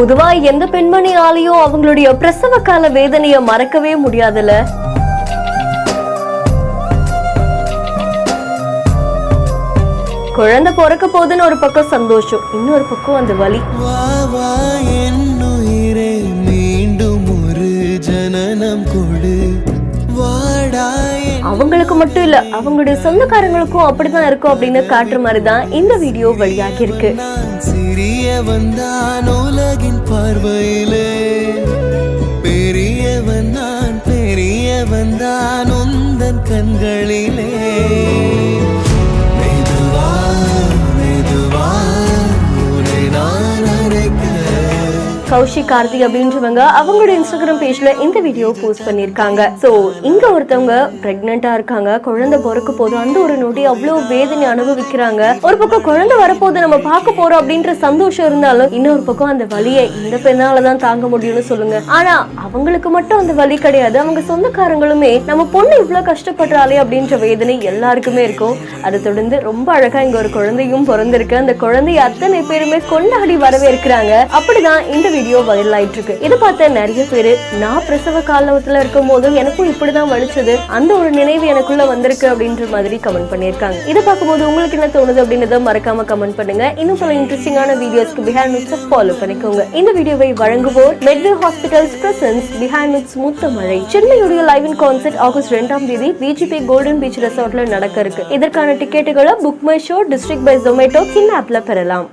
பொதுவா எந்த பெண்மணியாலையும் அவங்களுடைய பிரசவ கால வேதனைய மறக்கவே முடியாதுல. குழந்தை பிறக்க போதுன்னு ஒரு பக்கம் சந்தோஷம், இன்னொரு பக்கம் அந்த வலி. அவங்களுக்கு மட்டும் இல்ல, அவங்களுடைய சொந்தக்காரங்களுக்கும் அப்படிதான் இருக்கும் அப்படின்னு காட்டுற மாதிரிதான் இந்த வீடியோ வெளியாகி இருக்கு. சிறியவன்தான் உலகின் பார்வையிலே பெரியவன் நான், பெரியவன்தான் உந்தன் கண்களிலே. கௌஷிக் கார்த்திக் அப்படின்றவங்க அவங்களோட இன்ஸ்டாகிராம் பேஜ்ல இந்த வீடியோ போஸ்ட் பண்ணிருக்காங்க. சோ இங்க ஒருத்தவங்க பிரெக்னெண்டா இருக்காங்க, குழந்தை பிறக்க போதும், அந்த ஒரு நொடி அவ்வளவு வேதனை அனுபவிக்கிறாங்க. ஒரு பக்கம் குழந்தை வரப்போது நம்ம பார்க்க போறோம் அப்படின்ற சந்தோஷம் இருந்தாலும் இன்னொரு பக்கம் அந்த வலியை இந்த பெண்ணாலதான் தாங்க முடியும்னு சொல்லுங்க. ஆனா அவங்களுக்கு மட்டும் அந்த வலி கிடையாது, அவங்க சொந்தக்காரங்களுமே நம்ம பொண்ணு இவ்வளவு கஷ்டப்படுறாளே அப்படின்ற வேதனை எல்லாருக்குமே இருக்கும். அதை தொடர்ந்து ரொம்ப அழகா இங்க ஒரு குழந்தையும் பிறந்திருக்கு. அந்த குழந்தைய அத்தனை பேருமே கொண்டாடி வரவேற்கிறாங்க. அப்படிதான் இந்த வீடியோ வைரல் ஆயிட்டு இருக்கு. இதை பார்த்த நிறைய பேரு, நான் பிரசவ காலத்துல இருக்கும் போதும் எனக்கும் இப்படிதான் வலிச்சது, அந்த ஒரு நினைவு எனக்குள்ள வந்திருக்கு அப்படின்ற மாதிரி கமெண்ட் பண்ணிருக்காங்க. இதை பார்க்கும்போது உங்களுக்கு என்ன தோணுது அப்படின்றத மறக்காம கமெண்ட் பண்ணுங்க. இன்னும் பல இன்ட்ரெஸ்டிங்கான வீடியோஸ்க்கு பிஹைண்ட் நோட்ஸ் ஃபாலோ பண்ணிக்கோங்க. இந்த வீடியோவை வழங்குவோர் Medway hospitals presents behind notes Muthamazhai. சென்னையுடைய லைவ் இன் கான்சர்ட் ஆகஸ்ட் 2ஆம் தேதி பிஜிபி கோல்டன் பீச் ரெசார்ட்ல நடக்க இருக்கு. இதற்கான டிக்கெட்டுகளை book my show, district by Zomato, கின் ஆப்ல பெறலாம்.